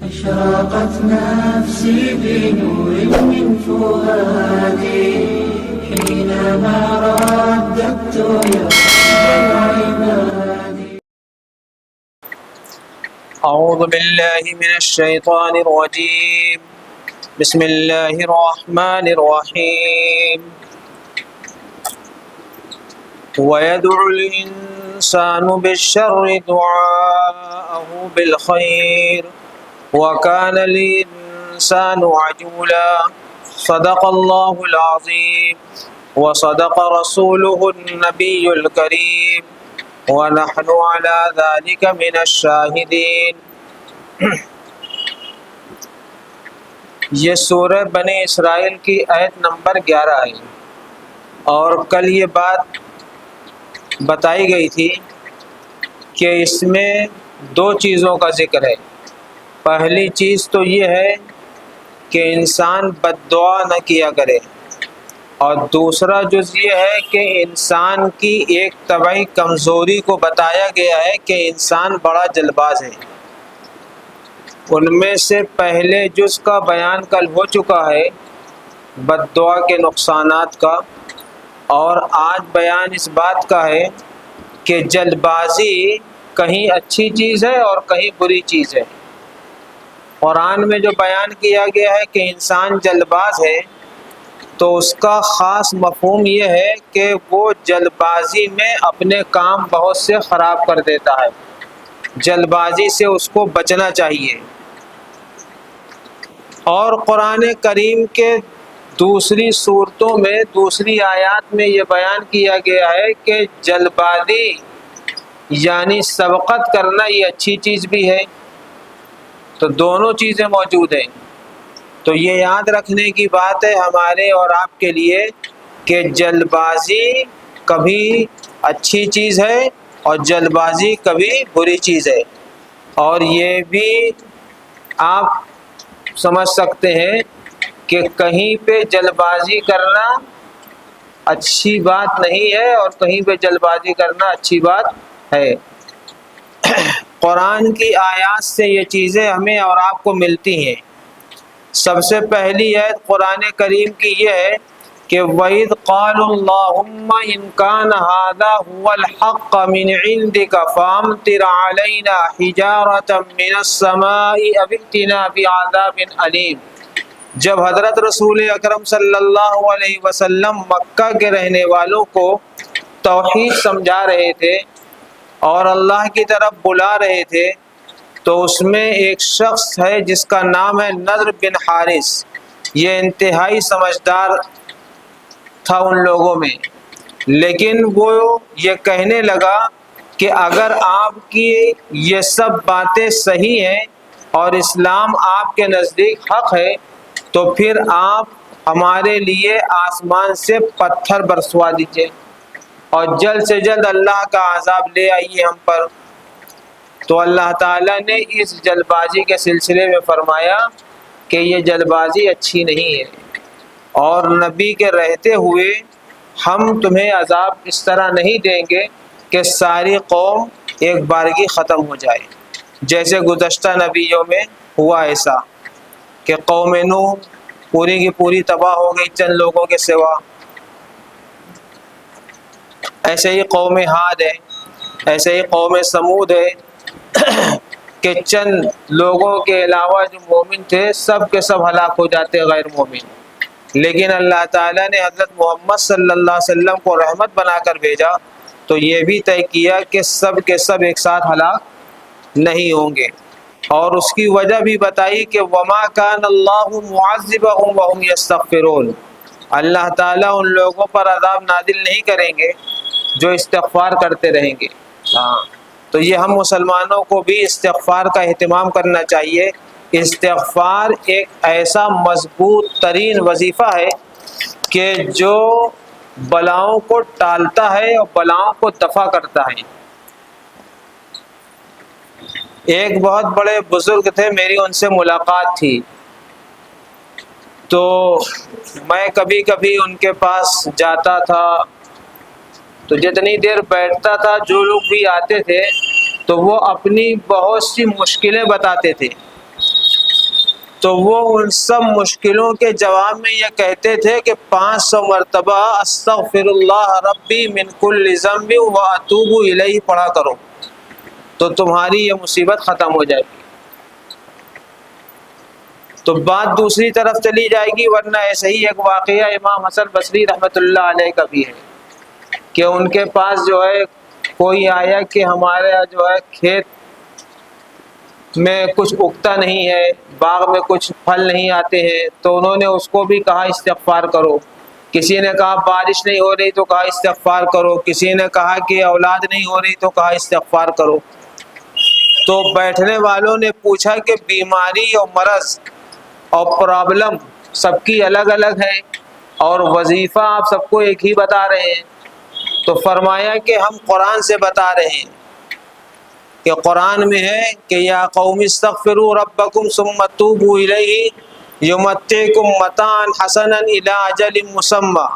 أشرقت نفسي بنور من فؤادي حينما رددت يا رب العباد. أعوذ بالله من الشيطان الرجيم. بسم الله الرحمن الرحيم. ويدعو الإنسان بالشر دعاءه بالخير وكان الإنسان عجولا. صدق الله العظيم وصدق رسوله النبي الكريم ونحن على ذلك من الشاہدین. یہ سورہ بنی اسرائیل کی آیت نمبر 11 ہے، اور کل یہ بات بتائی گئی تھی کہ اس میں دو چیزوں کا ذکر ہے. پہلی چیز تو یہ ہے کہ انسان بد دعا نہ کیا کرے، اور دوسرا جز یہ ہے کہ انسان کی ایک طبعی کمزوری کو بتایا گیا ہے کہ انسان بڑا جلد باز ہے. ان میں سے پہلے جز کا بیان کل ہو چکا ہے، بد دعا کے نقصانات کا، اور آج بیان اس بات کا ہے کہ جلد بازی کہیں اچھی چیز ہے اور کہیں بری چیز ہے. قرآن میں جو بیان کیا گیا ہے کہ انسان جلد باز ہے، تو اس کا خاص مفہوم یہ ہے کہ وہ جلد بازی میں اپنے کام بہت سے خراب کر دیتا ہے. جلد بازی سے اس کو بچنا چاہیے. اور قرآن کریم کے دوسری صورتوں میں، دوسری آیات میں یہ بیان کیا گیا ہے کہ جلد بازی یعنی سبقت کرنا یہ اچھی چیز بھی ہے. تو دونوں چیزیں موجود ہیں. تو یہ یاد رکھنے کی بات ہے ہمارے اور آپ کے لیے کہ جلد بازی کبھی اچھی چیز ہے اور جلد بازی کبھی بری چیز ہے. اور یہ بھی آپ سمجھ سکتے ہیں کہ کہیں پہ جلد بازی کرنا اچھی بات نہیں ہے اور کہیں پہ جلد بازی کرنا اچھی بات ہے. قرآن کی آیات سے یہ چیزیں ہمیں اور آپ کو ملتی ہیں. سب سے پہلی آیت قرآن کریم کی یہ ہے کہ وَإِذْ قَالُوا اللَّهُمَّ إِنْ كَانَ هَذَا هُوَ الْحَقَّ مِنْ عِنْدِكَ فَأَمْطِرْ عَلَيْنَا حِجَارَةً مِنَ السَّمَاءِ أَوْ ائْتِنَا بِعَذَابٍ أَلِيمٍ. جب حضرت رسول اکرم صلی اللہ علیہ وسلم مکہ کے رہنے والوں کو توحید سمجھا رہے تھے اور اللہ کی طرف بلا رہے تھے، تو اس میں ایک شخص ہے جس کا نام ہے نضر بن حارث. یہ انتہائی سمجھدار تھا ان لوگوں میں، لیکن وہ یہ کہنے لگا کہ اگر آپ کی یہ سب باتیں صحیح ہیں اور اسلام آپ کے نزدیک حق ہے، تو پھر آپ ہمارے لیے آسمان سے پتھر برسوا دیجئے اور جلد سے جلد اللہ کا عذاب لے آئیے ہم پر. تو اللہ تعالیٰ نے اس جلد بازی کے سلسلے میں فرمایا کہ یہ جلد بازی اچھی نہیں ہے، اور نبی کے رہتے ہوئے ہم تمہیں عذاب اس طرح نہیں دیں گے کہ ساری قوم ایک بارگی ختم ہو جائے، جیسے گزشتہ نبیوں میں ہوا ایسا کہ قوم نوح پوری کی پوری تباہ ہو گئی چند لوگوں کے سوا. ایسے ہی قوم عاد ہے، ایسے ہی قوم سمود ہے کہ چند لوگوں کے علاوہ جو مومن تھے سب کے سب ہلاک ہو جاتے غیر مومن. لیکن اللہ تعالیٰ نے حضرت محمد صلی اللہ علیہ وسلم کو رحمت بنا کر بھیجا، تو یہ بھی طے کیا کہ سب کے سب ایک ساتھ ہلاک نہیں ہوں گے. اور اس کی وجہ بھی بتائی کہ وَمَا كَانَ اللَّهُ مُعَذِّبَهُمْ وَهُمْ يَسْتَغْفِرُونَ. اللہ تعالیٰ ان لوگوں پر عذاب نازل نہیں کریں گے جو استغفار کرتے رہیں گے. تو یہ ہم مسلمانوں کو بھی استغفار کا اہتمام کرنا چاہیے. استغفار ایک ایسا مضبوط ترین وظیفہ ہے کہ جو بلاؤں کو ٹالتا ہے اور بلاؤں کو دفع کرتا ہے. ایک بہت بڑے بزرگ تھے، میری ان سے ملاقات تھی، تو میں کبھی کبھی ان کے پاس جاتا تھا، تو جتنی دیر بیٹھتا تھا جو لوگ بھی آتے تھے تو وہ اپنی بہت سی مشکلیں بتاتے تھے. تو وہ ان سب مشکلوں کے جواب میں یہ کہتے تھے کہ 500 مرتبہ استغفر اللہ ربی من کل ذنب واتوب الیہ پڑھا کرو، تو تمہاری یہ مصیبت ختم ہو جائے گی۔ تو بات دوسری طرف چلی جائے گی، ورنہ ایسے ہی ایک واقعہ امام حسن بصری رحمۃ اللہ علیہ کا بھی ہے کہ ان کے پاس جو ہے کوئی آیا کہ ہمارے جو ہے کھیت میں کچھ اگتا نہیں ہے، باغ میں کچھ پھل نہیں آتے ہیں، تو انہوں نے اس کو بھی کہا استغفار کرو۔ کسی نے کہا بارش نہیں ہو رہی تو کہا استغفار کرو، کسی نے کہا کہ اولاد نہیں ہو رہی تو کہا استغفار کرو۔ تو بیٹھنے والوں نے پوچھا کہ بیماری اور مرض اور پرابلم سب کی الگ الگ ہے اور وظیفہ آپ سب کو ایک ہی بتا رہے ہیں، تو فرمایا کہ ہم قرآن سے بتا رہے ہیں کہ قرآن میں ہے کہ یا قوم استغفروا ربکم ثم توبوا الیہ یمتعکم متاعا حسنا الی اجل مسمی۔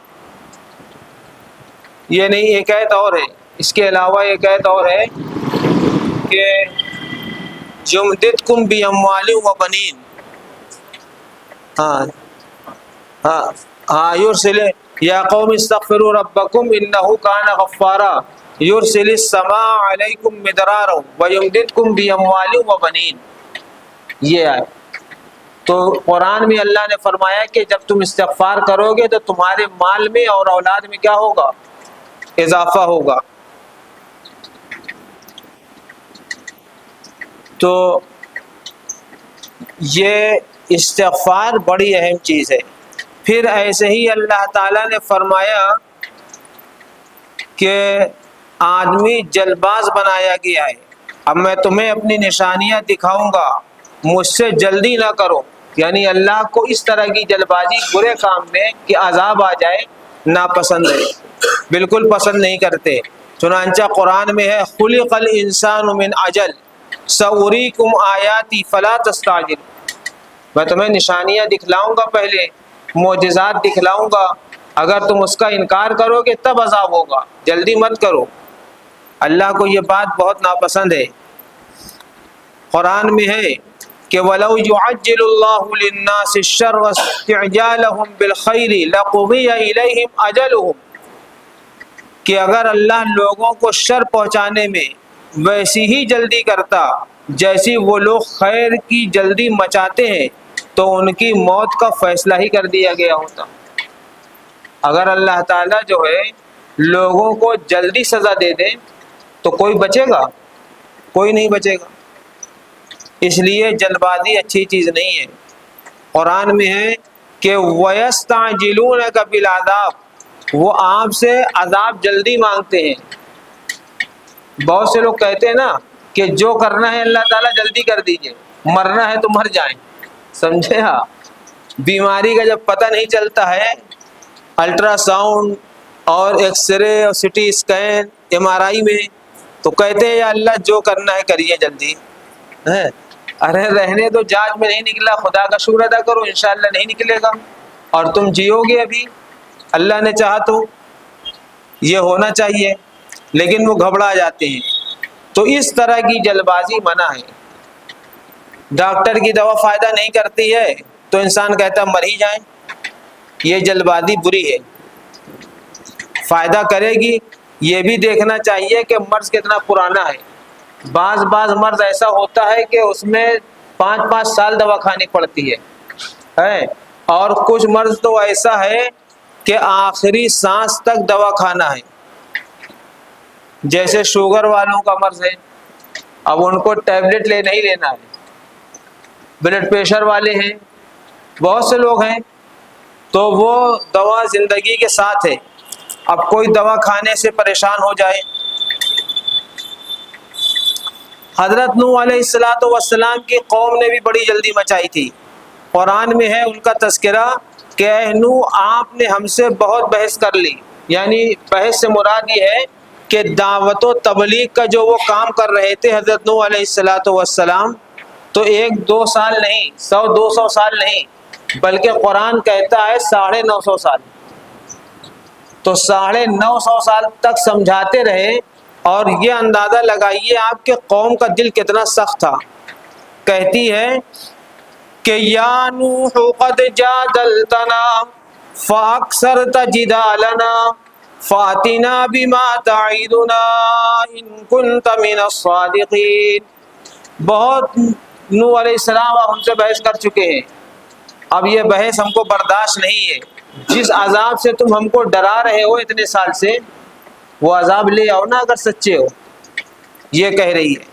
یہ نہیں، ایک آیت اور ہے، اس کے علاوہ ایک آیت اور ہے کہ یمددکم باموال وبنین، یرسل یا قوم استغفروا ربکم انہ کان غفارا یرسل السماء علیکم مدرارا ویمددکم باموال وبنین۔ یہ ہے تو قرآن میں اللہ نے فرمایا کہ جب تم استغفار کرو گے تو تمہارے مال میں اور اولاد میں کیا ہوگا؟ اضافہ ہوگا۔ تو یہ استغفار بڑی اہم چیز ہے۔ پھر ایسے ہی اللہ تعالیٰ نے فرمایا کہ آدمی جلد باز بنایا گیا ہے، اب میں تمہیں اپنی نشانیاں دکھاؤں گا، مجھ سے جلدی نہ کرو، یعنی اللہ کو اس طرح کی جلد بازی برے کام میں کہ عذاب آ جائے ناپسند ہے، بالکل پسند نہیں کرتے۔ چنانچہ قرآن میں ہے خلق الانسان من عجل سأریکم آیاتی فلا تستعجل، میں تمہیں نشانیاں دکھلاؤں گا، پہلے معجزات دکھلاؤں گا، اگر تم اس کا انکار کرو گے تب عذاب ہوگا، جلدی مت کرو۔ اللہ کو یہ بات بہت ناپسند ہے۔ قرآن میں ہے کہ وَلَوْ يُعَجِّلُ اللَّهُ لِلنَّاسِ الشَّرَّ اسْتِعْجَالَهُم بِالْخَيْرِ لَقُضِيَ إِلَيْهِمْ أَجَلُهُمْ، کہ اگر اللہ لوگوں کو شر پہنچانے میں ویسی ہی جلدی کرتا جیسی وہ لوگ خیر کی جلدی مچاتے ہیں تو ان کی موت کا فیصلہ ہی کر دیا گیا ہوتا۔ اگر اللہ تعالیٰ جو ہے لوگوں کو جلدی سزا دے دے تو کوئی بچے گا؟ کوئی نہیں بچے گا۔ اس لیے جلد بازی اچھی چیز نہیں ہے۔ قرآن میں ہے کہ وَيَسْتَعْجِلُونَكَ بِالْعَذَابِ، وہ آپ سے عذاب جلدی مانگتے ہیں۔ بہت سے لوگ کہتے ہیں نا کہ جو کرنا ہے اللہ تعالیٰ جلدی کر دیجئے، مرنا ہے تو مر جائیں، سمجھے؟ ہاں، بیماری کا جب پتہ نہیں چلتا ہے، الٹرا ساؤنڈ اور ایکس رے اور سٹی اسکین ایم آر آئی میں، تو کہتے ہیں یا اللہ جو کرنا ہے کریے جلدی۔ ارے رہنے تو جانچ میں نہیں نکلا، خدا کا شکر ادا کرو انشاءاللہ نہیں نکلے گا، اور تم جیو گے ابھی، اللہ نے چاہا تو یہ ہونا چاہیے، لیکن وہ گھبرا جاتے ہیں۔ تو اس طرح کی جلد بازی منع ہے۔ ڈاکٹر کی دوا فائدہ نہیں کرتی ہے تو انسان کہتا مر ہی جائیں، یہ جلد بازی بری ہے۔ فائدہ کرے گی یہ بھی دیکھنا چاہیے کہ مرض کتنا پرانا ہے۔ بعض مرض ایسا ہوتا ہے کہ اس میں 5 سال دوا کھانی پڑتی ہے، اور کچھ مرض تو ایسا ہے کہ آخری سانس تک دوا کھانا ہے، جیسے شوگر والوں کا مرض ہے، اب ان کو ٹیبلٹ نہیں لینا ہے۔ بلڈ پریشر والے ہیں، بہت سے لوگ ہیں، تو وہ دوا زندگی کے ساتھ ہے، اب کوئی دوا کھانے سے پریشان ہو جائے۔ حضرت نوح علیہ السلام کی قوم نے بھی بڑی جلدی مچائی تھی۔ قرآن میں ہے ان کا تذکرہ کہ اے نوح آپ نے ہم سے بہت بحث کر لی، یعنی بحث سے مراد یہ ہے کہ دعوت و تبلیغ کا جو وہ کام کر رہے تھے حضرت نوح علیہ السلام، تو 1-2 سال نہیں، 100-200 سال نہیں، بلکہ قرآن کہتا ہے 950 سال، تو 950 سال تک سمجھاتے رہے۔ اور یہ اندازہ لگائیے آپ کے قوم کا دل کتنا سخت تھا۔ کہتی ہے کہ یا نوح قد جادلتنا فاکثرت جدالنا فاتنا بما تعیدنا ان کنت من الصادقین. بہت نوح علیہ السلام آپ ہم سے بحث کر چکے ہیں، اب یہ بحث ہم کو برداشت نہیں ہے. جس عذاب سے تم ہم کو ڈرا رہے ہو اتنے سال سے، وہ عذاب لے آؤ نا اگر سچے ہو، یہ کہہ رہی ہے.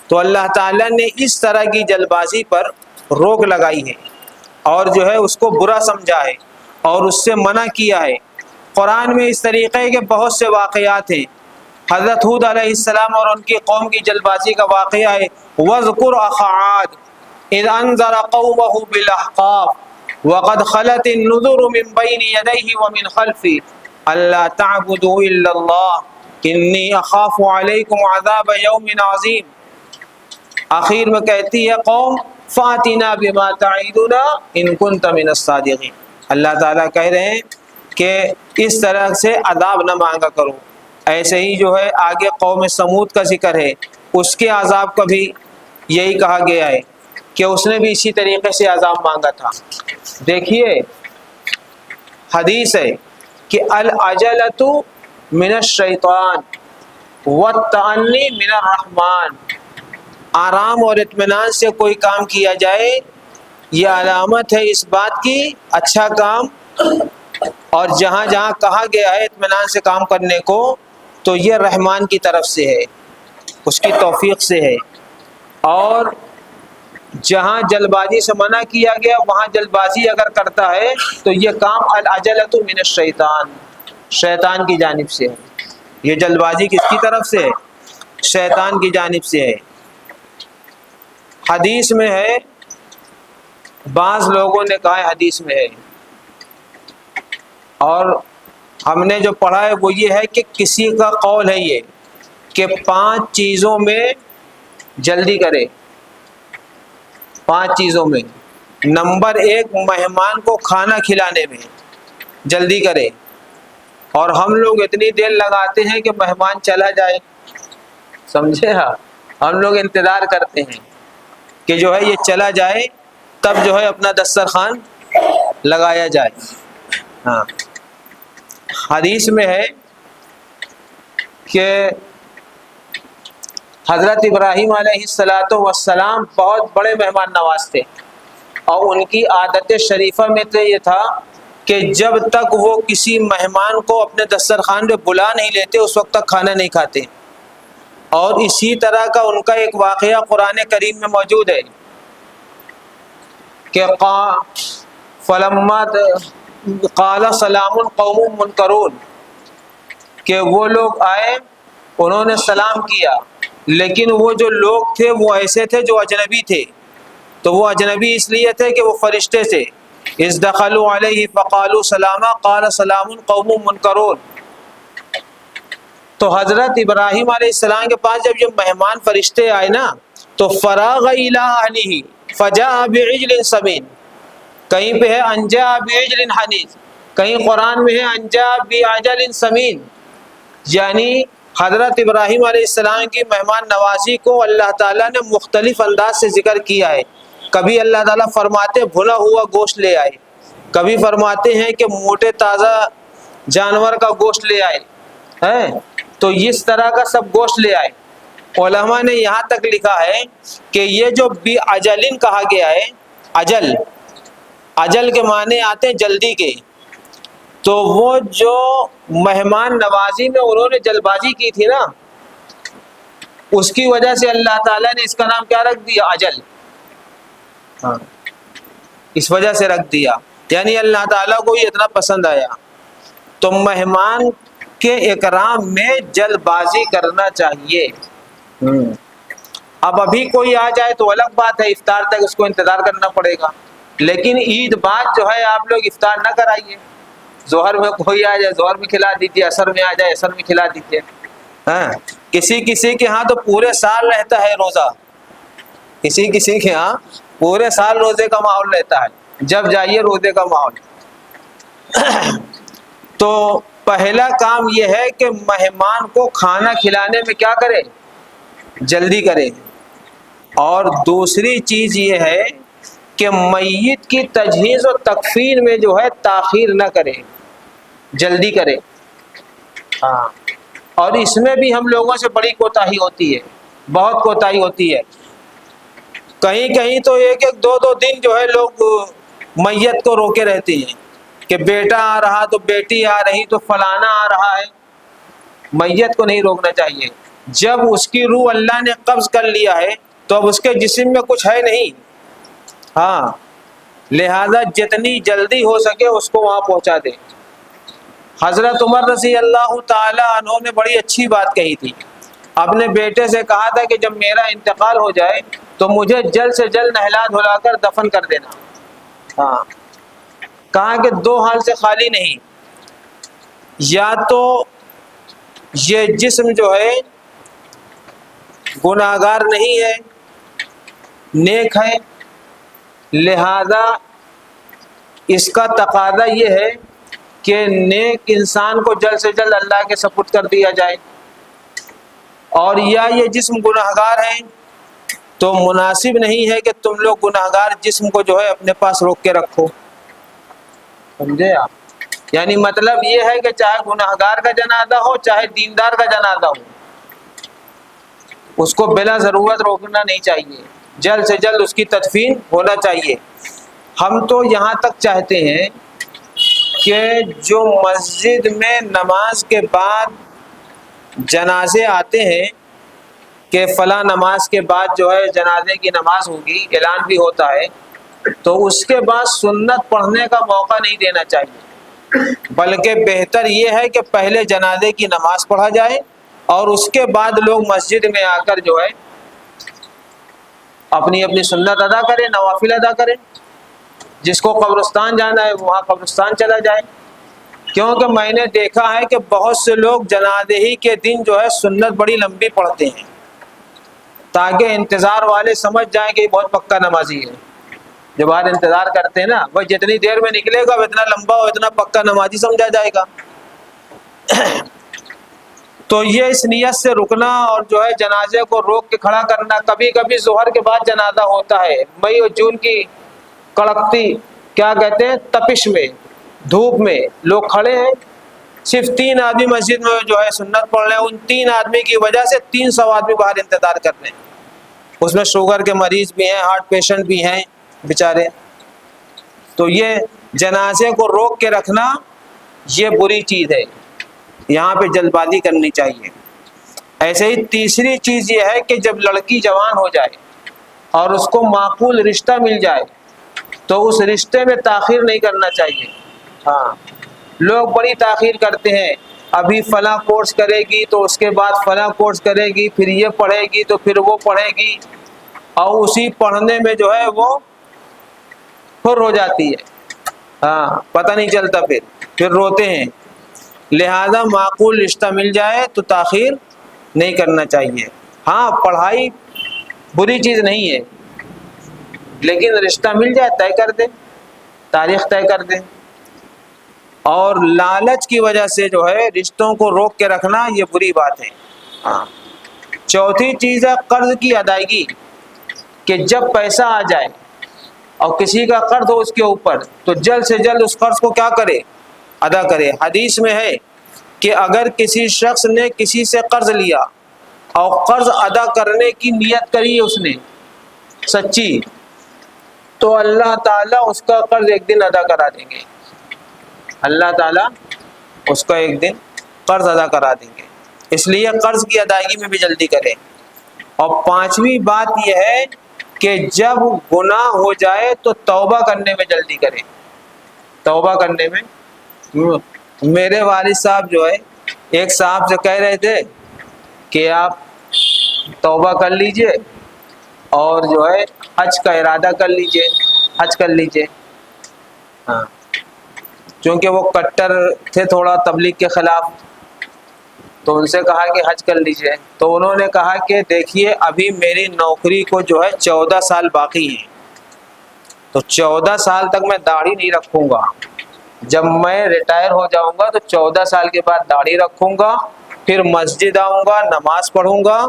تو اللہ تعالیٰ نے اس طرح کی جلد بازی پر روک لگائی ہے اور جو ہے اس کو برا سمجھا ہے اور اس سے منع کیا ہے. قرآن میں اس طریقے کے بہت سے واقعات ہیں. حضرت ہود علیہ السلام اور ان کی قوم کی جلد بازی کا واقعہ ہے. وَاذْكُرْ أَخَا عَادٍ إِذْ أَنذَرَ قَوْمَهُ بِالْأَحْقَافِ وَقَدْ خَلَتِ النُّذُرُ مِنْ بَيْنِ يَدَيْهِ وَمِنْ خَلْفِهِ أَلَّا تَعْبُدُوا إِلَّا اللَّهَ إِنِّي أَخَافُ عَلَيْكُمْ عَذَابَ يَوْمٍ عَظِيمٍ. آخر میں کہتی ہے قوم فَأْتِنَا بِمَا تَعِدُنَا إِن كُنتَ مِنَ الصَّادِقِينَ. اللہ تعالیٰ کہہ رہے ہیں کہ اس طرح سے عذاب نہ مانگا کرو. ایسے ہی جو ہے آگے قوم سمود کا ذکر ہے، اس کے عذاب کا بھی یہی کہا گیا ہے کہ اس نے بھی اسی طریقے سے عذاب مانگا تھا. دیکھیے حدیث ہے کہ العجلۃ من الشیطان والتأنی من الرحمن. آرام اور اطمینان سے کوئی کام کیا جائے یہ علامت ہے اس بات کی اچھا کام، اور جہاں جہاں کہا گیا ہے اطمینان سے کام کرنے کو تو یہ رحمان کی طرف سے ہے، اس کی توفیق سے ہے. اور جہاں جلد بازی سے منع کیا گیا وہاں جلد بازی اگر کرتا ہے تو یہ کام العجلۃ من الشیطان، شیطان کی جانب سے ہے. یہ جلد بازی کس کی طرف سے ہے؟ شیطان کی جانب سے ہے. حدیث میں ہے، بعض لوگوں نے کہا ہے حدیث میں ہے، اور ہم نے جو پڑھا ہے وہ یہ ہے کہ کسی کا قول ہے یہ کہ 5 چیزوں میں جلدی کرے. 5 چیزوں میں نمبر 1 مہمان کو کھانا کھلانے میں جلدی کرے. اور ہم لوگ اتنی دیر لگاتے ہیں کہ مہمان چلا جائے، سمجھے؟ ہاں ہم لوگ انتظار کرتے ہیں کہ جو ہے یہ چلا جائے تب جو ہے اپنا دسترخوان لگایا جائے. ہاں حدیث میں ہے کہ حضرت ابراہیم علیہ السلام بہت بڑے مہمان نواز تھے، اور ان کی عادت شریفہ میں تو یہ تھا کہ جب تک وہ کسی مہمان کو اپنے دسترخوان پہ بلا نہیں لیتے اس وقت تک کھانا نہیں کھاتے. اور اسی طرح کا ان کا ایک واقعہ قرآن کریم میں موجود ہے کہ فلما قال سلام قوم منکرون، کہ وہ لوگ آئے انہوں نے سلام کیا، لیکن وہ جو لوگ تھے وہ ایسے تھے جو اجنبی تھے. تو وہ اجنبی اس لیے تھے کہ وہ فرشتے تھے. اذ دخلوا علیہ فقالوا سلاما قال سلام قوم منکرون. تو حضرت ابراہیم علیہ السلام کے پاس جب یہ مہمان فرشتے آئے نا تو فراغ الی اہلہ فجاء بعجل سمین، کہیں پہ ہے انجا بعجل حنیذ، کہیں قرآن میں ہے انجا بعجل سمین. یعنی حضرت ابراہیم علیہ السلام کی مہمان نوازی کو اللہ تعالیٰ نے مختلف انداز سے ذکر کیا ہے. کبھی اللہ تعالیٰ فرماتے بھنا ہوا گوشت لے آئے، کبھی فرماتے ہیں کہ موٹے تازہ جانور کا گوشت لے آئے ہیں، تو اس طرح کا سب گوشت لے آئے. علماء نے یہاں تک لکھا ہے کہ یہ جو بی اجلن کہا گیا ہے، اجل کے معنی آتے ہیں جلدی کے، تو وہ جو مہمان نوازی میں انہوں نے جلد بازی کی تھی نا اس کی وجہ سے اللہ تعالیٰ نے اس کا نام کیا رکھ دیا؟ اجل. ہاں اس وجہ سے رکھ دیا، یعنی اللہ تعالیٰ کو یہ اتنا پسند آیا. تو مہمان کے اکرام میں جلد بازی کرنا چاہیے. اب ابھی کوئی آ جائے تو الگ بات ہے، افطار تک اس کو انتظار کرنا پڑے گا، لیکن عید بعد جو ہے آپ لوگ افطار نہ کرائیے. ظہر میں کوئی آ جائے ظہر میں کھلا دیجیے، عصر میں آ جائے عصر میں کھلا دیجیے. ہاں کسی کے ہاں تو پورے سال رہتا ہے روزہ، کسی کے ہاں پورے سال روزے کا ماحول رہتا ہے، جب جائیے روزے کا ماحول. تو پہلا کام یہ ہے کہ مہمان کو کھانا کھلانے میں کیا کرے؟ جلدی کرے. اور دوسری چیز یہ ہے کہ میت کی تجہیز و تکفین میں جو ہے تاخیر نہ کرے، جلدی کرے۔ ہاں، اور اس میں بھی ہم لوگوں سے بڑی کوتاہی ہوتی ہے، بہت کوتاہی ہوتی ہے۔ کہیں کہیں تو ایک ایک دو دو دن جو ہے لوگ میت کو روکے رہتے ہیں کہ بیٹا آ رہا تو بیٹی آ رہی تو فلانا آ رہا ہے۔ میت کو نہیں روکنا چاہیے۔ جب اس کی روح اللہ نے قبض کر لیا ہے تو اب اس کے جسم میں کچھ ہے نہیں، ہاں، لہذا جتنی جلدی ہو سکے اس کو وہاں پہنچا دے۔ حضرت عمر رضی اللہ تعالی عنہ نے بڑی اچھی بات کہی تھی، اپنے بیٹے سے کہا تھا کہ جب میرا انتقال ہو جائے تو مجھے جلد سے جلد نہلا دھلا کر دفن کر دینا۔ ہاں، کہا کہ دو حال سے خالی نہیں، یا تو یہ جسم جو ہے گناہگار نہیں ہے، نیک ہے، لہذا اس کا تقاضا یہ ہے کہ نیک انسان کو جلد سے جلد اللہ کے سپرد کر دیا جائے، اور یا یہ جسم گناہگار ہے تو مناسب نہیں ہے کہ تم لوگ گناہگار جسم کو جو ہے اپنے پاس روک کے رکھو۔ سمجھے آپ؟ یعنی مطلب یہ ہے کہ چاہے گناہگار کا جنازہ ہو چاہے دیندار کا جنازہ ہو، اس کو بلا ضرورت روکنا نہیں چاہیے، جلد سے جلد اس کی تدفین ہونا چاہیے۔ ہم تو یہاں تک چاہتے ہیں کہ جو مسجد میں نماز کے بعد جنازے آتے ہیں کہ فلاں نماز کے بعد جو ہے جنازے کی نماز ہوگی، اعلان بھی ہوتا ہے، تو اس کے بعد سنت پڑھنے کا موقع نہیں دینا چاہیے، بلکہ بہتر یہ ہے کہ پہلے جنازے کی نماز پڑھا جائے اور اس کے بعد لوگ مسجد میں آ کر جو ہے اپنی اپنی سنت ادا کریں، نوافل ادا کریں۔ جس کو قبرستان جانا ہے وہاں قبرستان چلا جائے، کیونکہ میں نے دیکھا ہے کہ بہت سے لوگ جنازے ہی کے دن جو ہے سنت بڑی لمبی پڑھتے ہیں تاکہ انتظار والے سمجھ جائیں کہ یہ بہت پکا نمازی ہے۔ جو بعد انتظار کرتے ہیں نا، وہ جتنی دیر میں نکلے گا اتنا لمبا ہو اتنا پکا نمازی سمجھا جائے گا۔ تو یہ اس نیت سے رکنا اور جو ہے جنازے کو روک کے کھڑا کرنا۔ کبھی کبھی ظہر کے بعد جنازہ ہوتا ہے، مئی اور جون کی کڑکتی کیا کہتے ہیں تپش میں، دھوپ میں لوگ کھڑے ہیں، صرف 3 آدمی مسجد میں جو ہے سنت پڑھ رہے ہیں، ان 3 آدمی کی وجہ سے 300 آدمی باہر انتظار کر رہے ہیں، اس میں شوگر کے مریض بھی ہیں، ہارٹ پیشنٹ بھی ہیں بیچارے۔ تو یہ جنازے کو روک کے رکھنا یہ بری چیز ہے، یہاں پہ جلد بازی کرنی چاہیے۔ ایسے ہی تیسری چیز یہ ہے کہ جب لڑکی جوان ہو جائے اور اس کو معقول رشتہ مل جائے تو اس رشتے میں تاخیر نہیں کرنا چاہیے۔ ہاں، لوگ بڑی تاخیر کرتے ہیں، ابھی فلاں کورس کرے گی تو اس کے بعد فلاں کورس کرے گی، پھر یہ پڑھے گی تو پھر وہ پڑھے گی، اور اسی پڑھنے میں جو ہے وہ پھر ہو جاتی ہے، ہاں، پتہ نہیں چلتا، پھر روتے ہیں۔ لہذا معقول رشتہ مل جائے تو تاخیر نہیں کرنا چاہیے۔ ہاں، پڑھائی بری چیز نہیں ہے، لیکن رشتہ مل جائے طے کر دیں، تاریخ طے کر دیں۔ اور لالچ کی وجہ سے جو ہے رشتوں کو روک کے رکھنا یہ بری بات ہے۔ ہاں، چوتھی چیز ہے قرض کی ادائیگی، کہ جب پیسہ آ جائے اور کسی کا قرض ہو اس کے اوپر تو جلد سے جلد اس قرض کو کیا کرے، ادا کرے۔ حدیث میں ہے کہ اگر کسی شخص نے کسی سے قرض لیا اور قرض ادا کرنے کی نیت کری اس نے سچی، تو اللہ تعالیٰ اس کا قرض ایک دن ادا کرا دیں گے، اللہ تعالیٰ اس کا ایک دن قرض ادا کرا دیں گے۔ اس لیے قرض کی ادائیگی میں بھی جلدی کریں۔ اور 5ویں بات یہ ہے کہ جب گناہ ہو جائے تو توبہ کرنے میں جلدی کریں۔ توبہ کرنے میں، میرے والد صاحب جو ہے ایک صاحب سے کہہ رہے تھے کہ آپ توبہ کر لیجئے اور جو ہے حج کا ارادہ کر لیجئے، حج کر لیجئے۔ ہاں، چونکہ وہ کٹر تھے تھوڑا تبلیغ کے خلاف، تو ان سے کہا کہ حج کر لیجئے، تو انہوں نے کہا کہ دیکھیے ابھی میری نوکری کو جو ہے 14 سال باقی ہیں، تو 14 سال تک میں داڑھی نہیں رکھوں گا، جب میں ریٹائر ہو جاؤں گا تو 14 سال کے بعد داڑھی رکھوں گا، پھر مسجد آؤں گا، نماز پڑھوں گا،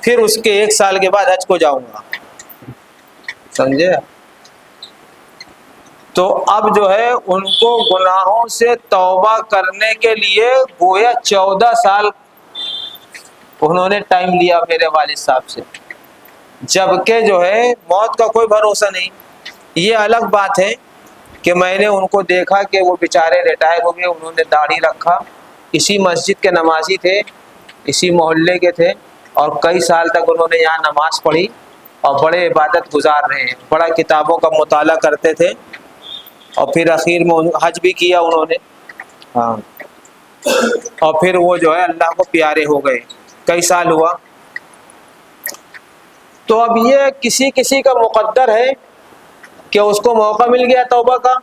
پھر اس کے 1 سال کے بعد حج کو جاؤں گا۔ سمجھے؟ تو اب جو ہے ان کو گناہوں سے توبہ کرنے کے لیے گویا 14 سال انہوں نے ٹائم لیا میرے والد صاحب سے، جبکہ جو ہے موت کا کوئی بھروسہ نہیں۔ یہ الگ بات ہے کہ میں نے ان کو دیکھا کہ وہ بیچارے ریٹائر ہو گئے، انہوں نے داڑھی رکھا، اسی مسجد کے نمازی تھے، اسی محلے کے تھے، اور کئی سال تک انہوں نے یہاں نماز پڑھی اور بڑے عبادت گزار رہے ہیں، بڑا کتابوں کا مطالعہ کرتے تھے، اور پھر اخیر میں حج بھی کیا انہوں نے، ہاں، اور پھر وہ جو ہے اللہ کو پیارے ہو گئے، کئی سال ہوا۔ تو اب یہ کسی کسی کا مقدر ہے کہ اس کو موقع مل گیا توبہ کا،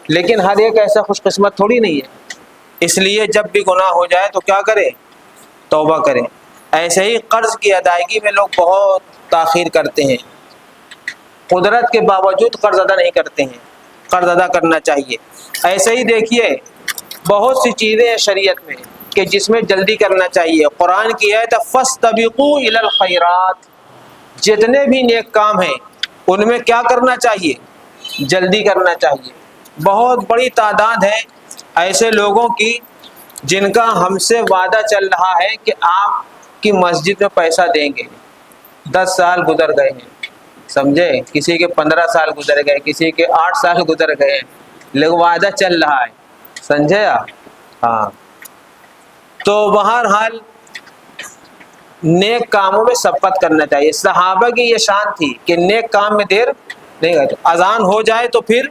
لیکن ہر ایک ایسا خوش قسمت تھوڑی نہیں ہے، اس لیے جب بھی گناہ ہو جائے تو کیا کرے؟ توبہ کرے۔ ایسے ہی قرض کی ادائیگی میں لوگ بہت تاخیر کرتے ہیں، قدرت کے باوجود قرض ادا نہیں کرتے ہیں، قرض ادا کرنا چاہیے۔ ایسے ہی دیکھیے بہت سی چیزیں ہیں شریعت میں کہ جس میں جلدی کرنا چاہیے۔ قرآن کی آیت فاستبقوا الی الخیرات، جتنے بھی نیک کام ہیں ان میں کیا کرنا چاہیے؟ جلدی کرنا چاہیے۔ بہت بڑی تعداد ہے ایسے لوگوں کی جن کا ہم سے وعدہ چل رہا ہے کہ آپ کی مسجد میں پیسہ دیں گے، 10 سال گزر گئے ہیں، سمجھے؟ کسی کے 15 سال گزر گئے، کسی کے 8 سال گزر گئے، لیکن وعدہ چل رہا ہے، سمجھے آپ؟ ہاں، تو بہرحال نیک کاموں میں سبقت کرنا چاہیے۔ صحابہ کی یہ شان تھی کہ نیک کام میں دیر نہیں کرتے، اذان ہو جائے تو پھر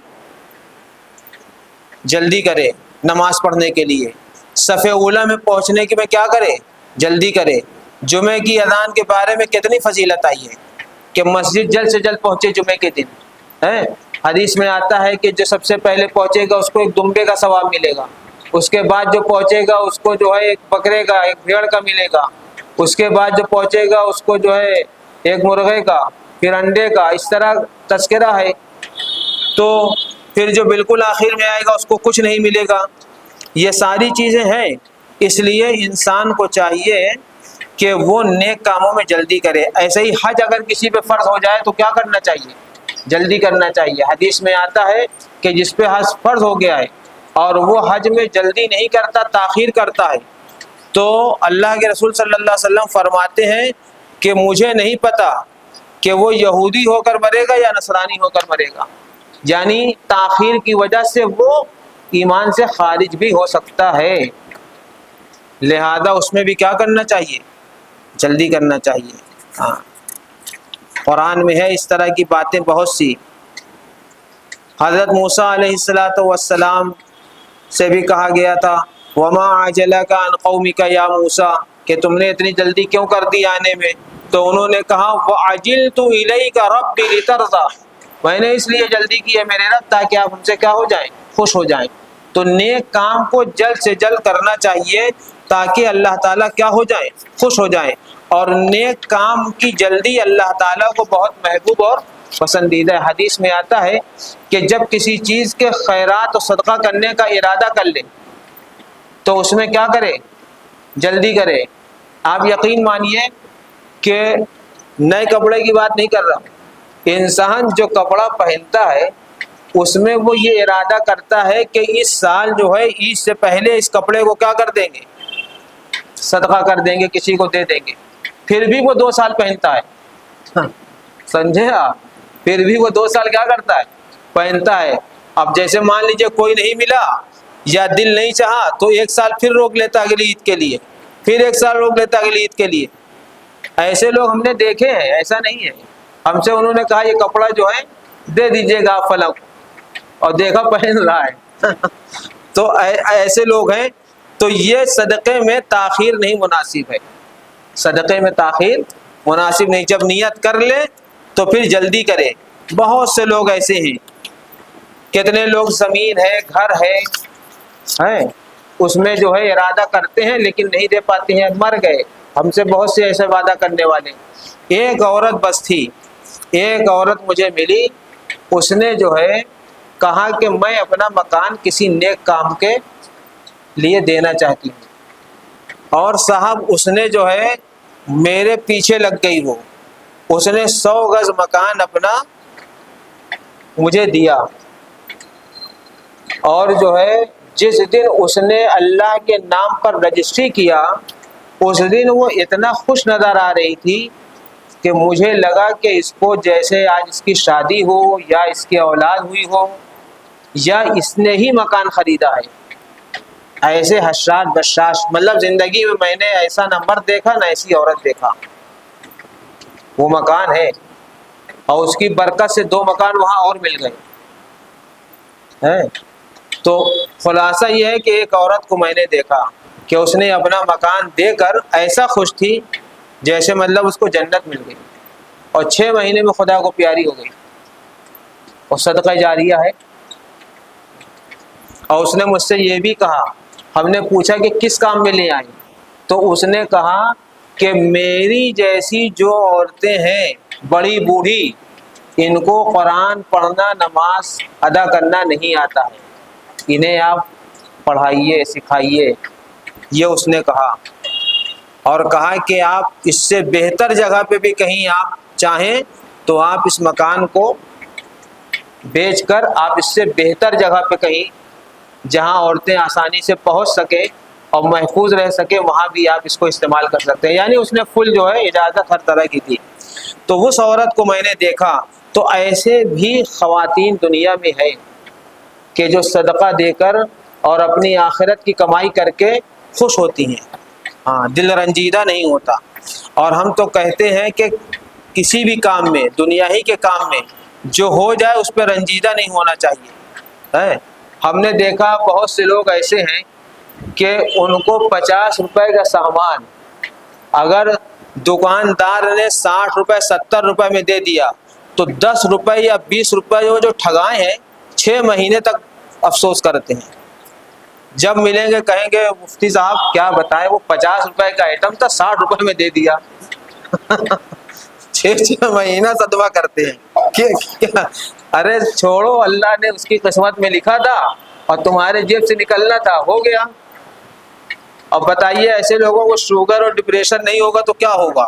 جلدی کرے نماز پڑھنے کے لیے، صف اولی میں پہنچنے کی میں کیا کرے؟ جلدی کرے۔ جمعے کی اذان کے بارے میں کتنی فضیلت آئی ہے کہ مسجد جلد سے جلد پہنچے جمعے کے دن، ہے حدیث میں آتا ہے کہ جو سب سے پہلے پہنچے گا اس کو ایک دمبے کا ثواب ملے گا، اس کے بعد جو پہنچے گا اس کو جو ہے ایک بکرے کا، ایک بھیڑ کا ملے گا، اس کے بعد جو پہنچے گا اس کو جو ہے ایک مرغے کا، پھر انڈے کا، اس طرح تذکرہ ہے۔ تو پھر جو بالکل آخر میں آئے گا اس کو کچھ نہیں ملے گا۔ یہ ساری چیزیں ہیں، اس لیے انسان کو چاہیے کہ وہ نیک کاموں میں جلدی کرے۔ ایسے ہی حج اگر کسی پہ فرض ہو جائے تو کیا کرنا چاہیے؟ جلدی کرنا چاہیے۔ حدیث میں آتا ہے کہ جس پہ حج فرض ہو گیا ہے اور وہ حج میں جلدی نہیں کرتا، تاخیر کرتا ہے، تو اللہ کے رسول صلی اللہ علیہ وسلم فرماتے ہیں کہ مجھے نہیں پتا کہ وہ یہودی ہو کر مرے گا یا نصرانی ہو کر مرے گا، یعنی تاخیر کی وجہ سے وہ ایمان سے خارج بھی ہو سکتا ہے، لہذا اس میں بھی کیا کرنا چاہیے؟ جلدی کرنا چاہیے۔ ہاں، قرآن میں ہے اس طرح کی باتیں بہت سی۔ حضرت موسیٰ علیہ السلام سے بھی کہا گیا تھا وَمَا عَجَلَكَ عَنْ قَوْمِكَ يَا موسیٰ، کہ تم نے اتنی جلدی کیوں کر دی آنے میں؟ تو انہوں نے کہا وَعَجِلْتُ إِلَيْكَ رَبِّ لِتَرْضَىٰ، میں نے اس لیے جلدی کی ہے میرے رب تاکہ آپ ہم سے کیا ہو جائیں؟ خوش ہو جائیں۔ تو نیک کام کو جلد سے جلد کرنا چاہیے تاکہ اللہ تعالیٰ کیا ہو جائیں؟ خوش ہو جائیں۔ اور نیک کام کی جلدی اللہ تعالیٰ کو بہت محبوب اور پسندیدہ ہے۔ حدیث میں آتا ہے کہ جب کسی چیز کے خیرات و صدقہ کرنے کا ارادہ کر لے تو اس میں کیا کرے؟ جلدی کرے۔ آپ یقین مانیے کہ نئے کپڑے کی بات نہیں کر رہا، انسان جو کپڑا پہنتا ہے اس میں وہ یہ ارادہ کرتا ہے کہ اس سال جو ہے عید سے پہلے اس کپڑے کو کیا کر دیں گے؟ صدقہ کر دیں گے، کسی کو دے دیں گے، پھر بھی وہ 2 سال پہنتا ہے، سمجھے آپ؟ پھر بھی وہ 2 سال کیا کرتا ہے؟ پہنتا ہے۔ اب جیسے مان لیجئے کوئی نہیں ملا یا دل نہیں چاہا تو 1 سال پھر روک لیتا اگلی عید کے لیے، پھر 1 سال روک لیتا اگلی عید کے لیے۔ ایسے لوگ ہم نے دیکھے ہیں، ایسا نہیں ہے۔ ہم سے انہوں نے کہا یہ کپڑا جو ہے دے دیجئے گا آپ فلاں کو، اور دیکھا پہن رہا ہے۔ تو ایسے لوگ ہیں۔ تو یہ صدقے میں تاخیر نہیں مناسب ہے، صدقے میں تاخیر مناسب نہیں، جب نیت کر لے تو پھر جلدی کرے۔ بہت سے لوگ ایسے ہیں، کتنے لوگ زمین ہے، گھر ہے، اس میں جو ہے ارادہ کرتے ہیں لیکن نہیں دے پاتے ہیں، مر گئے۔ ہم سے بہت سے ایسے وعدہ کرنے والے۔ ایک عورت بس تھی، ایک عورت مجھے ملی، اس نے جو ہے کہا کہ میں اپنا مکان کسی نیک کام کے لیے دینا چاہتی ہوں، اور صاحب اس نے جو ہے میرے پیچھے لگ گئی، وہ اس نے 100 گز مکان اپنا مجھے دیا، اور جو ہے جس دن اس نے اللہ کے نام پر رجسٹری کیا اس دن وہ اتنا خوش نظر آ رہی تھی کہ مجھے لگا کہ اس کو جیسے آج اس کی شادی ہو یا اس کی اولاد ہوئی ہو یا اس نے ہی مکان خریدا ہے. ایسے حشاش بشاش، مطلب زندگی میں نے ایسا نہ مرد دیکھا نہ ایسی عورت دیکھا. وہ مکان ہے اور اس کی برکت سے 2 مکان وہاں اور مل گئے. تو خلاصہ یہ ہے کہ ایک عورت کو میں نے دیکھا کہ اس نے اپنا مکان دے کر ایسا خوش تھی جیسے مطلب اس کو جنت مل گئی، اور 6 مہینے میں خدا کو پیاری ہو گئی، اور صدقہ جاریہ ہے. اور اس نے مجھ سے یہ بھی کہا، ہم نے پوچھا کہ کس کام میں لے آئی، تو اس نے کہا کہ میری جیسی جو عورتیں ہیں بڑی بوڑھی، ان کو قرآن پڑھنا نماز ادا کرنا نہیں آتا ہے، انہیں آپ پڑھائیے سکھائیے. یہ اس نے کہا، اور کہا کہ آپ اس سے بہتر جگہ پہ بھی کہیں آپ چاہیں تو آپ اس مکان کو بیچ کر آپ اس سے بہتر جگہ پہ کہیں جہاں عورتیں آسانی سے پہنچ سکیں اور محفوظ رہ سکے وہاں بھی آپ اس کو استعمال کر سکتے ہیں. یعنی اس نے فل جو ہے اجازت ہر طرح کی تھی. تو اس عورت کو میں نے دیکھا. تو ایسے بھی خواتین دنیا میں ہے کہ جو صدقہ دے کر اور اپنی آخرت کی کمائی کر کے خوش ہوتی ہیں، ہاں دل رنجیدہ نہیں ہوتا. اور ہم تو کہتے ہیں کہ کسی بھی کام میں، دنیا ہی کے کام میں جو ہو جائے اس پہ رنجیدہ نہیں ہونا چاہیے. ہم نے دیکھا بہت سے لوگ ایسے ہیں کہ ان کو 50 روپے کا سامان اگر دکاندار نے 60 روپے 70 روپے میں دے دیا تو 10 روپے یا 20 روپے جو ٹھگائے ہیں 6 مہینے تک افسوس کرتے ہیں. جب ملیں گے کہیں گے مفتی صاحب کیا بتائیں، وہ 50 روپے کا آئٹم تھا 60 روپے میں دے دیا. 6 مہینہ صدقہ کرتے ہیں. ارے چھوڑو، اللہ نے اس کی قسمت میں لکھا تھا اور تمہارے جیب سے نکلنا تھا، ہو گیا. اب بتائیے ایسے لوگوں کو شوگر اور ڈپریشن نہیں ہوگا تو کیا ہوگا؟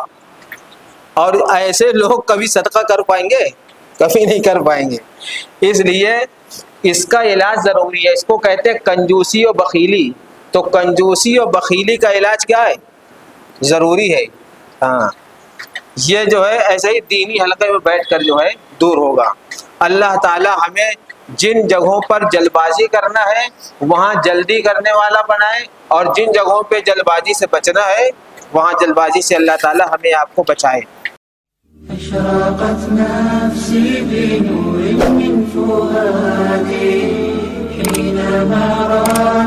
اور ایسے لوگ کبھی صدقہ کر پائیں گے؟ کبھی نہیں کر پائیں گے. اس لیے اس کا علاج ضروری ہے. اس کو کہتے ہیں کنجوسی و بخیلی. تو کنجوسی و بخیلی کا علاج کیا ہے؟ ضروری ہے. ہاں یہ جو ہے ایسے ہی دینی حلقے میں بیٹھ کر جو ہے دور ہوگا. اللہ تعالی ہمیں جن جگہوں پر جلد بازی کرنا ہے وہاں جلدی کرنے والا بنائے، اور جن جگہوں پہ جلد بازی سے بچنا ہے وہاں جلد بازی سے اللہ تعالی ہمیں آپ کو بچائے. أشرقت نفسي بنور من فؤادي حينما رأى